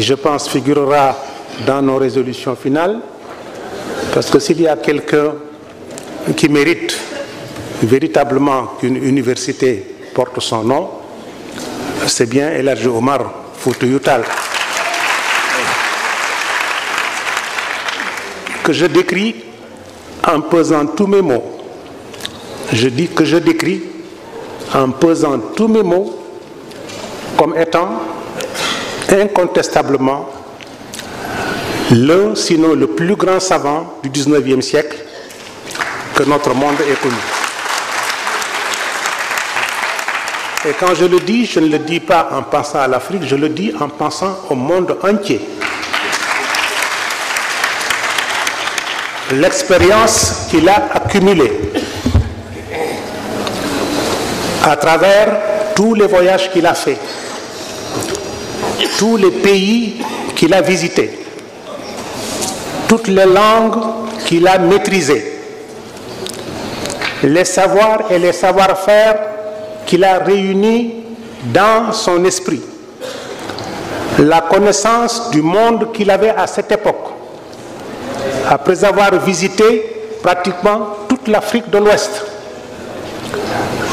je pense, figurera dans nos résolutions finales, parce que s'il y a quelqu'un qui mérite véritablement qu'une université porte son nom, c'est bien El Hadji Omar Foutiyou Tall, que je décris en pesant tous mes mots. Je dis que je décris en pesant tous mes mots comme étant incontestablement l'un, sinon le plus grand savant du 19e siècle que notre monde ait connu. Et quand je le dis, je ne le dis pas en pensant à l'Afrique, je le dis en pensant au monde entier. L'expérience qu'il a accumulée à travers tous les voyages qu'il a faits, tous les pays qu'il a visités, toutes les langues qu'il a maîtrisées, les savoirs et les savoir-faire qu'il a réunis dans son esprit, la connaissance du monde qu'il avait à cette époque, après avoir visité pratiquement toute l'Afrique de l'Ouest,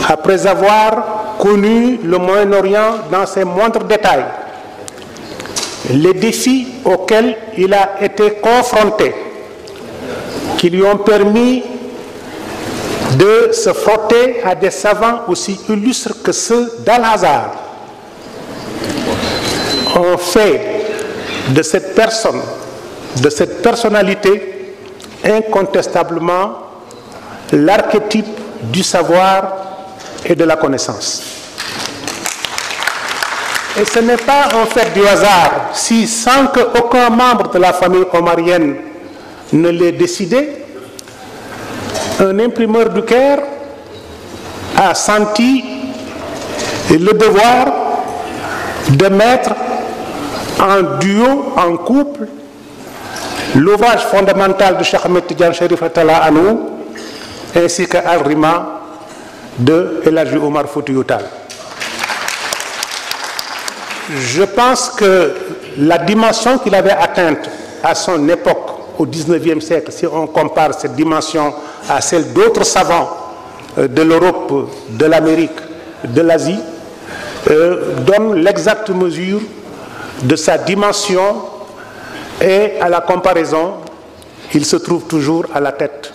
après avoir connu le Moyen-Orient dans ses moindres détails, les défis auxquels il a été confronté, qui lui ont permis de se frotter à des savants aussi illustres que ceux d'Al-Azhar, ont fait de cette personne, de cette personnalité, incontestablement l'archétype du savoir et de la connaissance. Et ce n'est pas un fait du hasard si, sans qu'aucun membre de la famille omarienne ne l'ait décidé, un imprimeur du Caire a senti le devoir de mettre en duo, en couple, l'ouvrage fondamental de Cheikh Ahmed Tidiane Chérif Anhu ainsi que Al-Rima de El Hadji Omar Foutiyou Tall. Je pense que la dimension qu'il avait atteinte à son époque, au XIXe siècle, si on compare cette dimension à celle d'autres savants de l'Europe, de l'Amérique, de l'Asie, donne l'exacte mesure de sa dimension, et à la comparaison, il se trouve toujours à la tête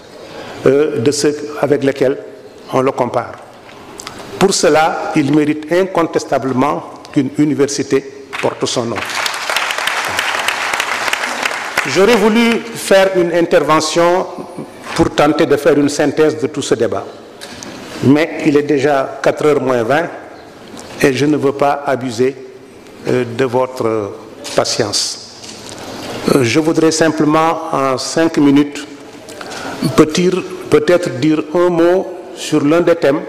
de ceux avec lesquels on le compare. Pour cela, il mérite incontestablement qu'une université porte son nom. J'aurais voulu faire une intervention pour tenter de faire une synthèse de tout ce débat. Mais il est déjà 4h moins 20 et je ne veux pas abuser de votre patience. Je voudrais simplement, en 5 minutes, peut-être dire un mot sur l'un des thèmes,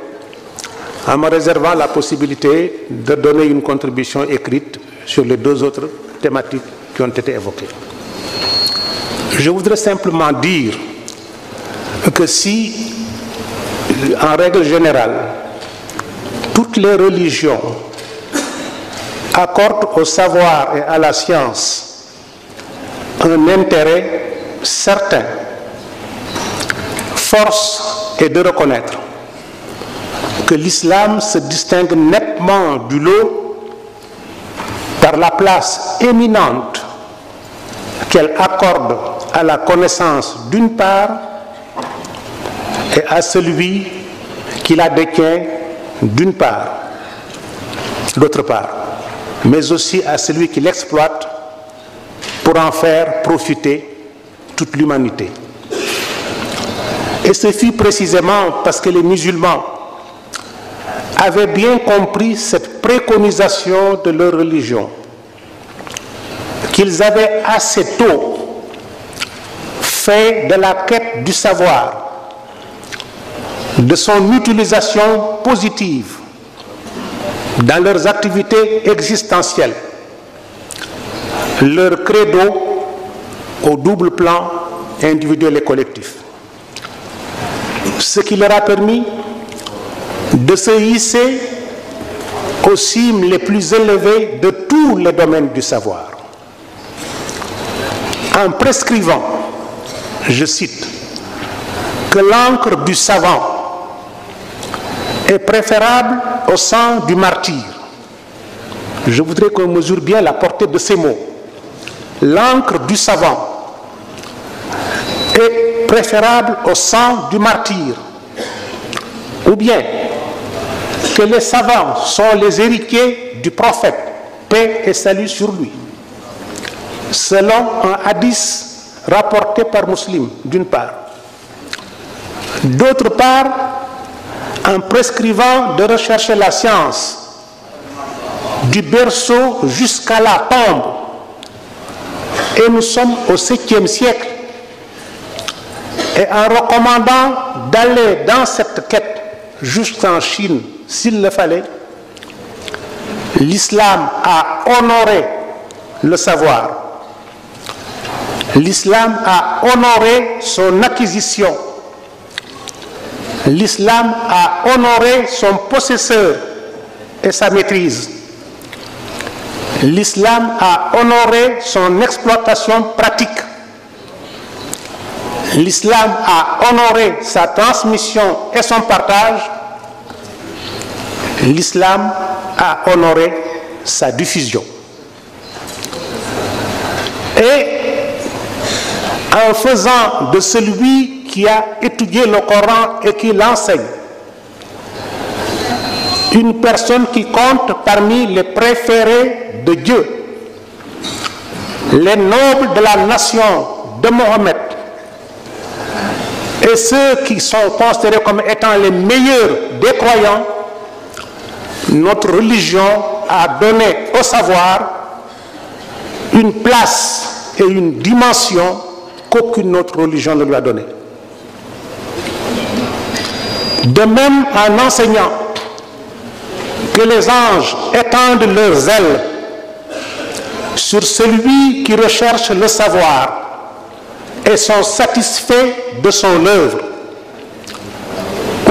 en me réservant la possibilité de donner une contribution écrite sur les 2 autres thématiques qui ont été évoquées. Je voudrais simplement dire que si, en règle générale, toutes les religions accordent au savoir et à la science un intérêt certain, force est de reconnaître que l'islam se distingue nettement du lot par la place éminente qu'elle accorde à la connaissance d'une part et à celui qui la détient d'autre part, mais aussi à celui qui l'exploite pour en faire profiter toute l'humanité. Et ce fut précisément parce que les musulmans avaient bien compris cette préconisation de leur religion qu'ils avaient assez tôt fait de la quête du savoir, de son utilisation positive dans leurs activités existentielles, leur credo au double plan individuel et collectif. Ce qui leur a permis de se hisser aux cimes les plus élevées de tous les domaines du savoir. en prescrivant, je cite, que l'encre du savant est préférable au sang du martyr. Je voudrais qu'on mesure bien la portée de ces mots. L'encre du savant est préférable au sang du martyr. Ou bien que les savants sont les héritiers du prophète, paix et salut sur lui. Selon un hadith rapporté par Muslim, d'une part. D'autre part, en prescrivant de rechercher la science du berceau jusqu'à la tombe. Et nous sommes au 7e siècle. Et en recommandant d'aller dans cette quête jusqu'en Chine, s'il le fallait, l'islam a honoré le savoir. L'islam a honoré son acquisition. L'islam a honoré son possesseur et sa maîtrise. L'islam a honoré son exploitation pratique. L'islam a honoré sa transmission et son partage. L'islam a honoré sa diffusion. Et en faisant de celui qui a étudié le Coran et qui l'enseigne une personne qui compte parmi les préférés de Dieu, les nobles de la nation de Mohammed et ceux qui sont considérés comme étant les meilleurs des croyants, notre religion a donné au savoir une place et une dimension qu'aucune autre religion ne lui a donnée. De même, en enseignant que les anges étendent leurs ailes sur celui qui recherche le savoir et sont satisfaits de son œuvre,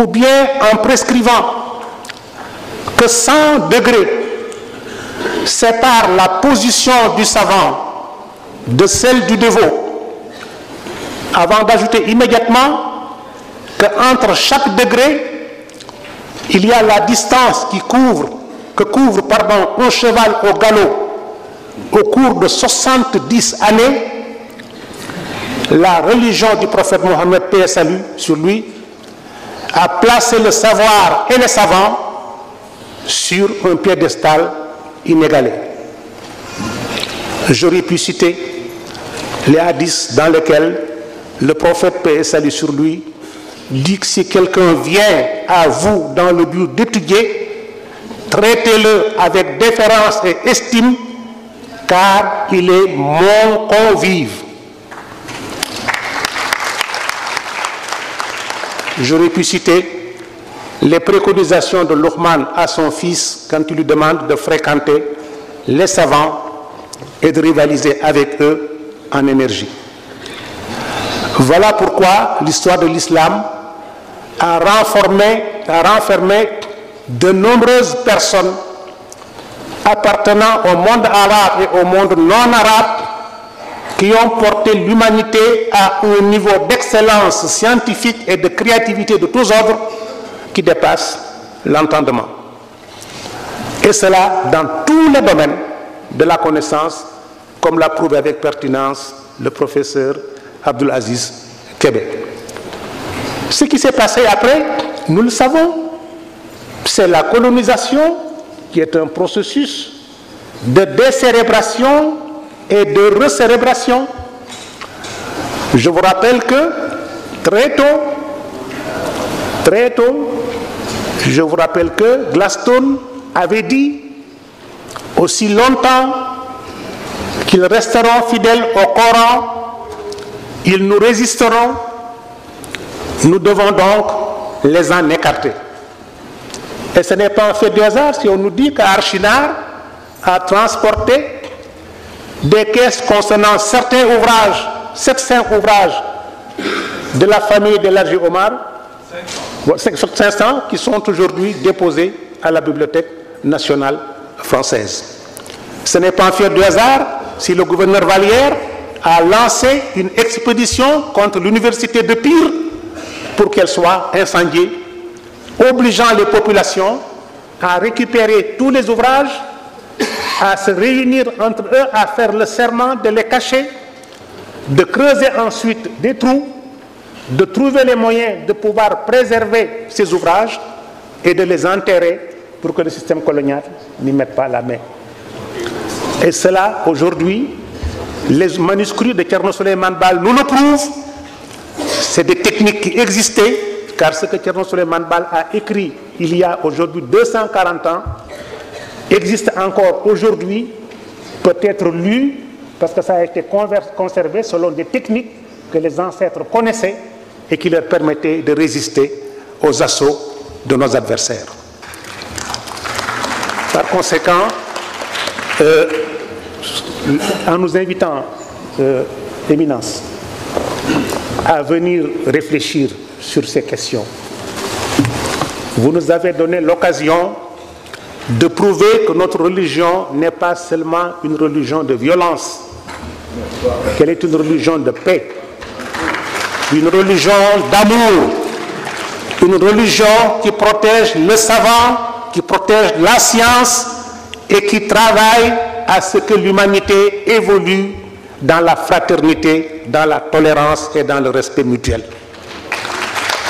ou bien en prescrivant que 100 degrés séparent la position du savant de celle du dévot, avant d'ajouter immédiatement qu'entre chaque degré, il y a la distance que couvre un cheval au galop au cours de 70 années. La religion du prophète Mohammed, paix et salut sur lui, a placé le savoir et les savants sur un piédestal inégalé. J'aurais pu citer les hadiths dans lesquels le prophète, paix et salut sur lui, dit que si quelqu'un vient à vous dans le but d'étudier, traitez-le avec déférence et estime, car il est mon convive. J'aurais pu citer les préconisations de Luqman à son fils quand il lui demande de fréquenter les savants et de rivaliser avec eux en énergie. Voilà pourquoi l'histoire de l'islam a renfermé de nombreuses personnes appartenant au monde arabe et au monde non arabe qui ont porté l'humanité à un niveau d'excellence scientifique et de créativité de tous ordres qui dépasse l'entendement. Et cela dans tous les domaines de la connaissance, comme l'a prouvé avec pertinence le professeur Abdul Aziz Kébé. Ce qui s'est passé après, nous le savons, c'est la colonisation qui est un processus de décérébration et de recérébration. Je vous rappelle que très tôt, je vous rappelle que Gladstone avait dit aussi longtemps qu'ils resteront fidèles au Coran, ils nous résisteront, nous devons donc les en écarter. Et ce n'est pas un fait de hasard si on nous dit qu'Archinard a transporté des caisses concernant certains ouvrages, 700 ouvrages de la famille de l'Haji Omar, 500 qui sont aujourd'hui déposés à la Bibliothèque nationale française. Ce n'est pas un fait de hasard si le gouverneur Vallière a lancé une expédition contre l'université de Pire pour qu'elle soit incendiée, obligeant les populations à récupérer tous les ouvrages, à se réunir entre eux, à faire le serment de les cacher, de creuser ensuite des trous, de trouver les moyens de pouvoir préserver ces ouvrages et de les enterrer pour que le système colonial n'y mette pas la main. Et cela, aujourd'hui, les manuscrits de Thierno Souleymane Baal nous le prouvent. C'est des techniques qui existaient, car ce que Thierno Souleymane Baal a écrit il y a aujourd'hui 240 ans existe encore aujourd'hui, peut être lu, parce que ça a été conservé selon des techniques que les ancêtres connaissaient et qui leur permettaient de résister aux assauts de nos adversaires. Par conséquent, en nous invitant, Éminence, à venir réfléchir sur ces questions, vous nous avez donné l'occasion de prouver que notre religion n'est pas seulement une religion de violence, qu'elle est une religion de paix, une religion d'amour, une religion qui protège le savant, qui protège la science et qui travaille à ce que l'humanité évolue dans la fraternité, dans la tolérance et dans le respect mutuel.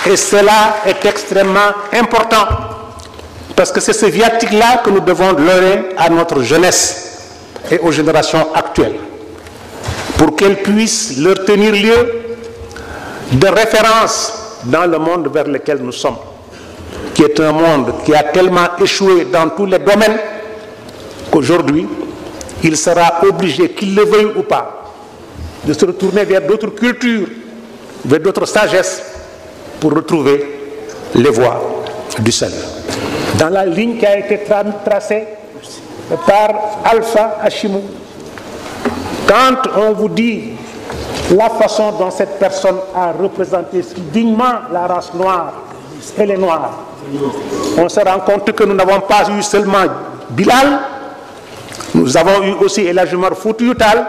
Et cela est extrêmement important, parce que c'est ce viatique-là que nous devons donner à notre jeunesse et aux générations actuelles, pour qu'elles puissent leur tenir lieu de référence dans le monde vers lequel nous sommes, qui est un monde qui a tellement échoué dans tous les domaines qu'aujourd'hui, il sera obligé, qu'il le veuille ou pas, de se retourner vers d'autres cultures, vers d'autres sagesses, pour retrouver les voies du salut. Dans la ligne qui a été tracée par Alpha Hashimou, quand on vous dit la façon dont cette personne a représenté dignement la race noire et les noirs, on se rend compte que nous n'avons pas eu seulement Bilal, nous avons eu aussi El Hadji Omar Foutiyou Tall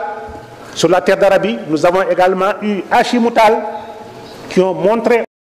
sur la terre d'Arabie, nous avons également eu Hashimou Tall qui ont montré